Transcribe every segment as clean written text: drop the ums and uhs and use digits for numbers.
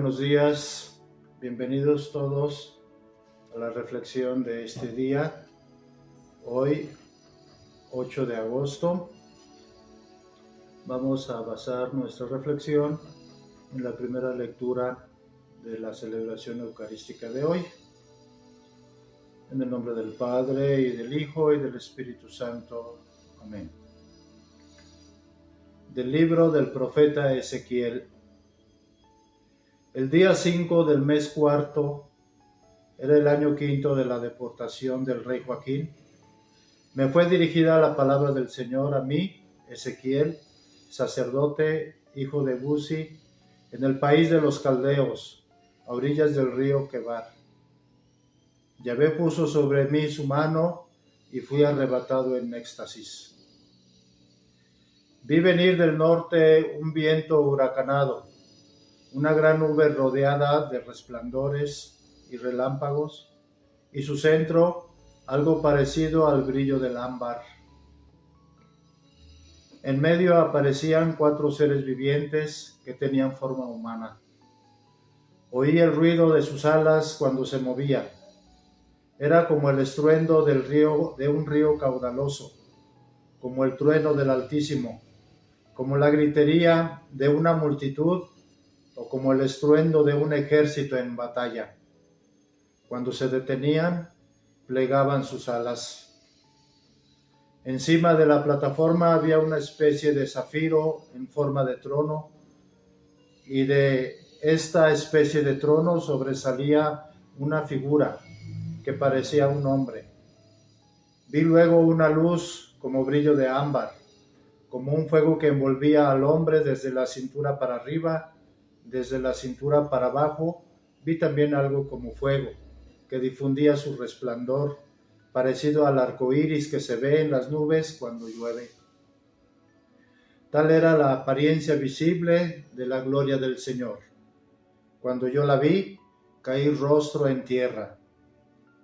buenos días, bienvenidos todos a la reflexión de este día, hoy 8 de agosto. Vamos a basar nuestra reflexión en la primera lectura de la celebración eucarística de hoy. En el nombre del Padre, y del Hijo, y del Espíritu Santo. Amén. Del libro del profeta Ezequiel. El día 5 del mes cuarto, era el año quinto de la deportación del rey Joaquín, me fue dirigida la palabra del Señor a mí, Ezequiel, sacerdote, hijo de Buzi, en el país de los caldeos, a orillas del río Quebar. Yahvé puso sobre mí su mano y fui arrebatado en éxtasis. Vi venir del norte un viento huracanado, una gran nube rodeada de resplandores y relámpagos, y su centro algo parecido al brillo del ámbar. En medio aparecían 4 seres vivientes que tenían forma humana. Oí el ruido de sus alas cuando se movían. Era como el estruendo de un río caudaloso, como el trueno del Altísimo, como la gritería de una multitud o como el estruendo de un ejército en batalla. Cuando se detenían, plegaban sus alas. Encima de la plataforma había una especie de zafiro en forma de trono, y de esta especie de trono sobresalía una figura que parecía un hombre. Vi luego una luz como brillo de ámbar, como un fuego que envolvía al hombre desde la cintura para arriba, desde la cintura para abajo. Vi también algo como fuego, que difundía su resplandor, parecido al arco iris que se ve en las nubes cuando llueve. Tal era la apariencia visible de la gloria del Señor. Cuando yo la vi, caí rostro en tierra,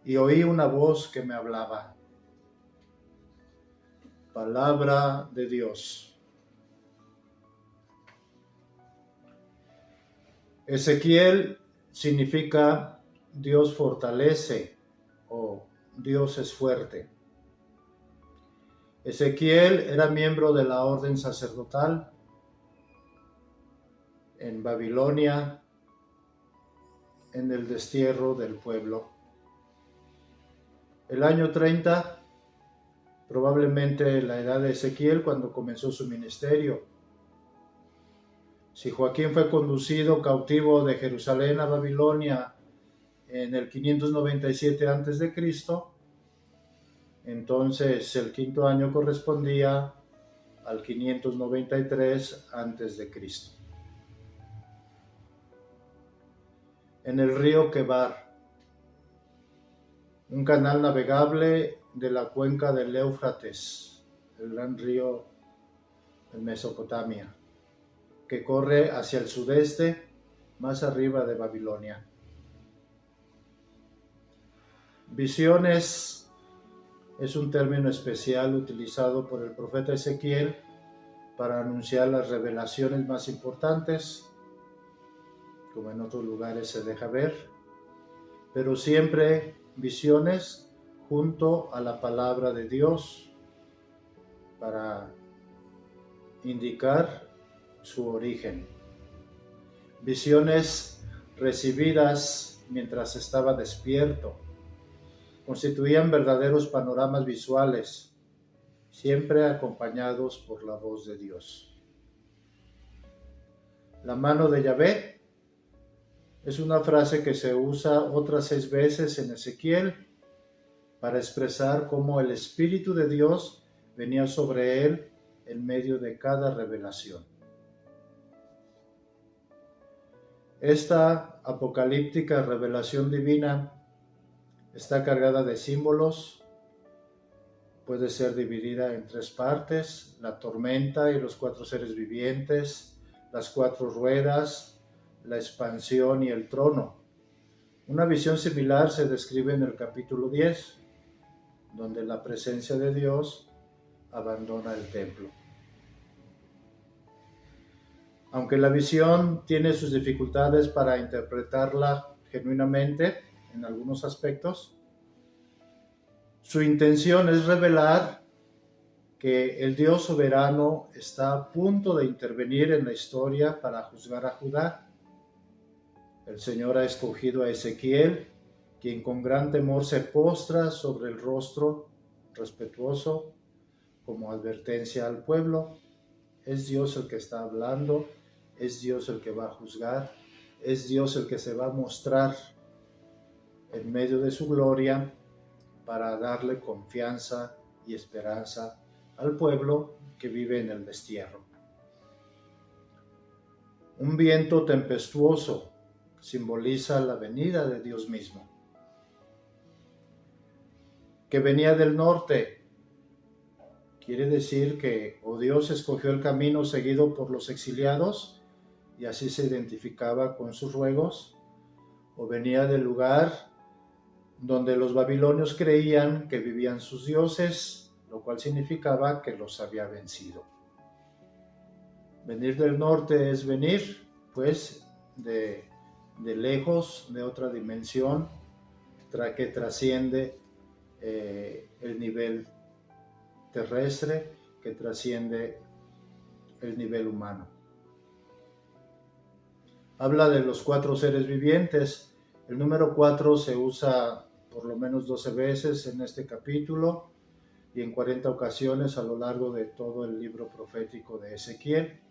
y oí una voz que me hablaba. Palabra de Dios. Ezequiel significa Dios fortalece o Dios es fuerte. Ezequiel era miembro de la orden sacerdotal en Babilonia, en el destierro del pueblo. El año 30, probablemente la edad de Ezequiel cuando comenzó su ministerio. Si Joaquín fue conducido cautivo de Jerusalén a Babilonia en el 597 a.C., entonces el quinto año correspondía al 593 a.C. En el río Quebar, un canal navegable de la cuenca del Éufrates, el gran río en Mesopotamia, que corre hacia el sudeste, más arriba de Babilonia. Visiones es un término especial utilizado por el profeta Ezequiel para anunciar las revelaciones más importantes, como en otros lugares se deja ver, pero siempre visiones junto a la palabra de Dios para indicar su origen. Visiones recibidas mientras estaba despierto constituían verdaderos panoramas visuales, siempre acompañados por la voz de Dios. La mano de Yahvé es una frase que se usa otras 6 veces en Ezequiel para expresar cómo el Espíritu de Dios venía sobre él en medio de cada revelación. Esta apocalíptica revelación divina está cargada de símbolos, puede ser dividida en 3 partes: la tormenta y los 4 seres vivientes, las 4 ruedas, la expansión y el trono. Una visión similar se describe en el capítulo 10, donde la presencia de Dios abandona el templo. Aunque la visión tiene sus dificultades para interpretarla genuinamente en algunos aspectos, su intención es revelar que el Dios soberano está a punto de intervenir en la historia para juzgar a Judá. El Señor ha escogido a Ezequiel, quien con gran temor se postra sobre el rostro respetuoso como advertencia al pueblo. Es Dios el que está hablando, es Dios el que va a juzgar, es Dios el que se va a mostrar en medio de su gloria para darle confianza y esperanza al pueblo que vive en el destierro. Un viento tempestuoso simboliza la venida de Dios mismo, que venía del norte. Quiere decir que o Dios escogió el camino seguido por los exiliados y así se identificaba con sus ruegos, o venía del lugar donde los babilonios creían que vivían sus dioses, lo cual significaba que los había vencido. Venir del norte es venir, pues, de lejos, de otra dimensión, que trasciende el nivel terrestre, que trasciende el nivel humano. Habla de los 4 seres vivientes. El número 4 se usa por lo menos 12 veces en este capítulo y en 40 ocasiones a lo largo de todo el libro profético de Ezequiel.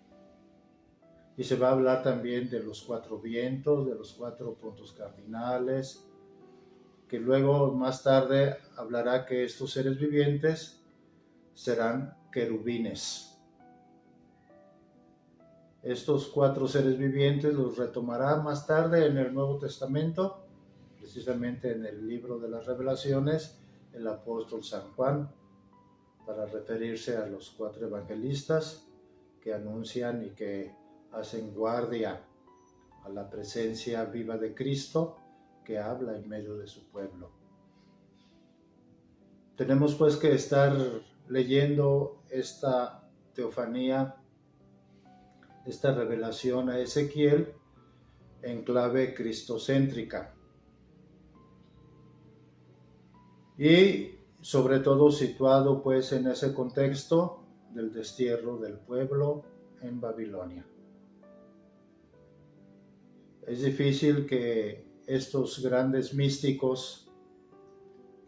Y se va a hablar también de los 4 vientos, de los 4 puntos cardinales, que luego más tarde hablará que estos seres vivientes serán querubines. Estos 4 seres vivientes los retomará más tarde en el Nuevo Testamento, precisamente en el libro de las Revelaciones, el apóstol San Juan, para referirse a los 4 evangelistas que anuncian y que hacen guardia a la presencia viva de Cristo que habla en medio de su pueblo. Tenemos pues que estar leyendo esta teofanía, esta revelación a Ezequiel en clave cristocéntrica y sobre todo situado pues en ese contexto del destierro del pueblo en Babilonia. Es difícil que estos grandes místicos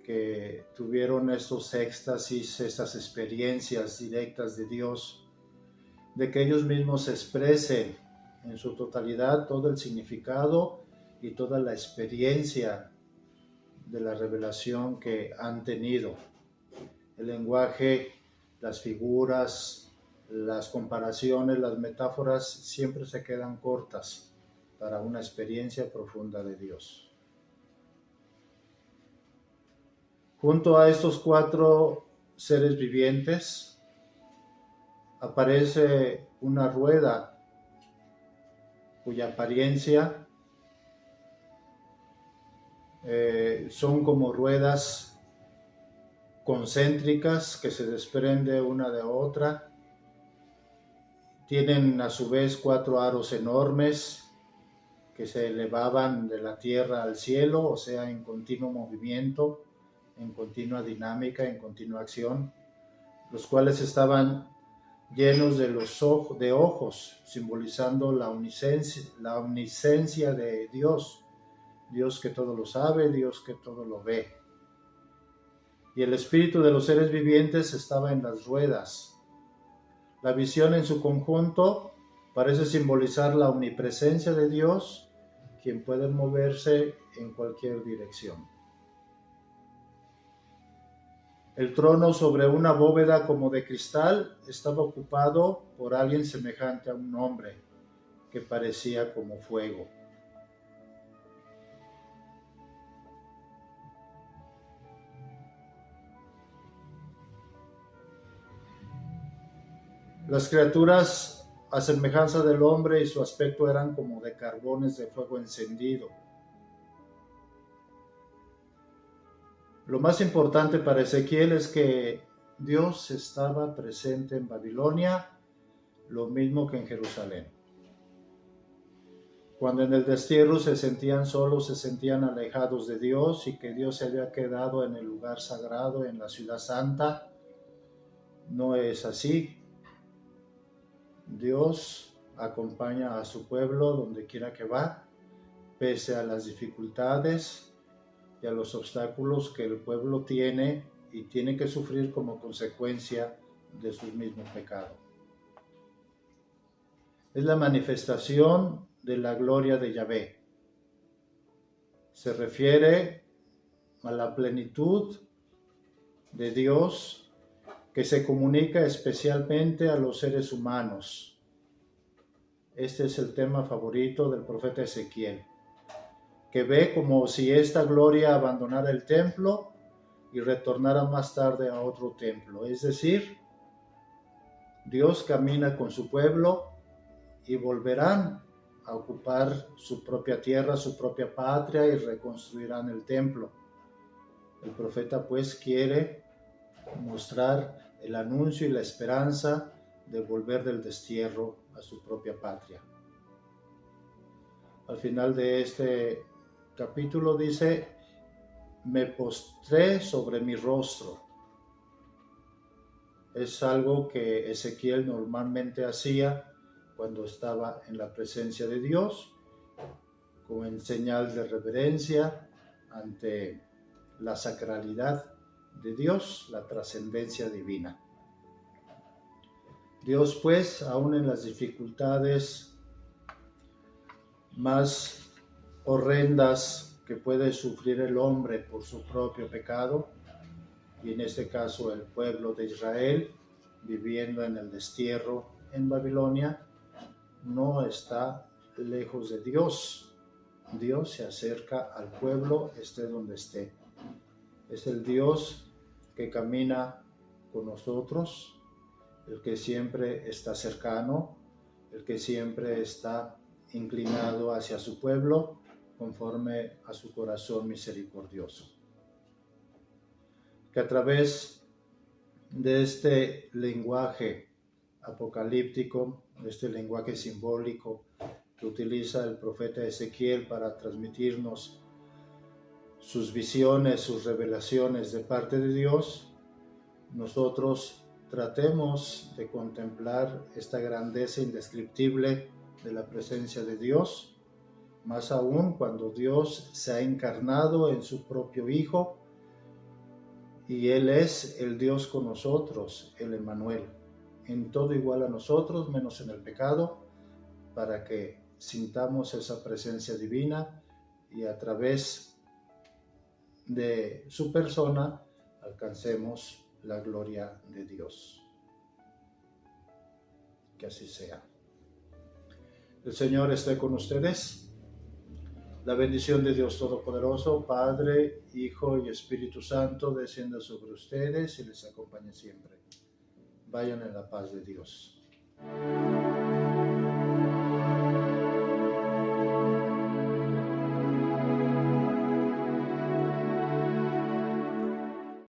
que tuvieron estos éxtasis, estas experiencias directas de Dios, de que ellos mismos expresen en su totalidad todo el significado y toda la experiencia de la revelación que han tenido. El lenguaje, las figuras, las comparaciones, las metáforas siempre se quedan cortas para una experiencia profunda de Dios. Junto a estos 4 seres vivientes aparece una rueda cuya apariencia son como ruedas concéntricas que se desprenden una de otra. Tienen a su vez 4 aros enormes que se elevaban de la tierra al cielo, o sea, en continuo movimiento, en continua dinámica, en continua acción, los cuales estaban llenos de ojos, simbolizando la omnisciencia de Dios, Dios que todo lo sabe, Dios que todo lo ve. Y el espíritu de los seres vivientes estaba en las ruedas. La visión en su conjunto parece simbolizar la omnipresencia de Dios, quien puede moverse en cualquier dirección. El trono sobre una bóveda como de cristal estaba ocupado por alguien semejante a un hombre que parecía como fuego. Las criaturas a semejanza del hombre y su aspecto eran como de carbones de fuego encendido. Lo más importante para Ezequiel es que Dios estaba presente en Babilonia, lo mismo que en Jerusalén. Cuando en el destierro se sentían solos, se sentían alejados de Dios y que Dios se había quedado en el lugar sagrado, en la ciudad santa. No es así. Dios acompaña a su pueblo donde quiera que va, pese a las dificultades y a los obstáculos que el pueblo tiene y tiene que sufrir como consecuencia de su mismo pecado. Es la manifestación de la gloria de Yahvé. Se refiere a la plenitud de Dios que se comunica especialmente a los seres humanos. Este es el tema favorito del profeta Ezequiel, que ve como si esta gloria abandonara el templo y retornara más tarde a otro templo. Es decir, Dios camina con su pueblo y volverán a ocupar su propia tierra, su propia patria y reconstruirán el templo. El profeta pues quiere mostrar el anuncio y la esperanza de volver del destierro a su propia patria. Al final de este capítulo dice: me postré sobre mi rostro. Es algo que Ezequiel normalmente hacía cuando estaba en la presencia de Dios, como en señal de reverencia ante la sacralidad de Dios, la trascendencia divina. Dios, pues, aún en las dificultades más horrendas que puede sufrir el hombre por su propio pecado, y en este caso el pueblo de Israel, viviendo en el destierro en Babilonia, no está lejos de Dios. Dios se acerca al pueblo, esté donde esté. Es el Dios que camina con nosotros, el que siempre está cercano, el que siempre está inclinado hacia su pueblo, conforme a su corazón misericordioso. Que a través de este lenguaje apocalíptico, de este lenguaje simbólico que utiliza el profeta Ezequiel para transmitirnos sus visiones, sus revelaciones de parte de Dios, nosotros tratemos de contemplar esta grandeza indescriptible de la presencia de Dios, más aún cuando Dios se ha encarnado en su propio Hijo y Él es el Dios con nosotros, el Emmanuel, en todo igual a nosotros, menos en el pecado, para que sintamos esa presencia divina y a través de su persona alcancemos la gloria de Dios. Que así sea. El Señor esté con ustedes. La bendición de Dios Todopoderoso, Padre, Hijo y Espíritu Santo, descienda sobre ustedes y les acompañe siempre. Vayan en la paz de Dios.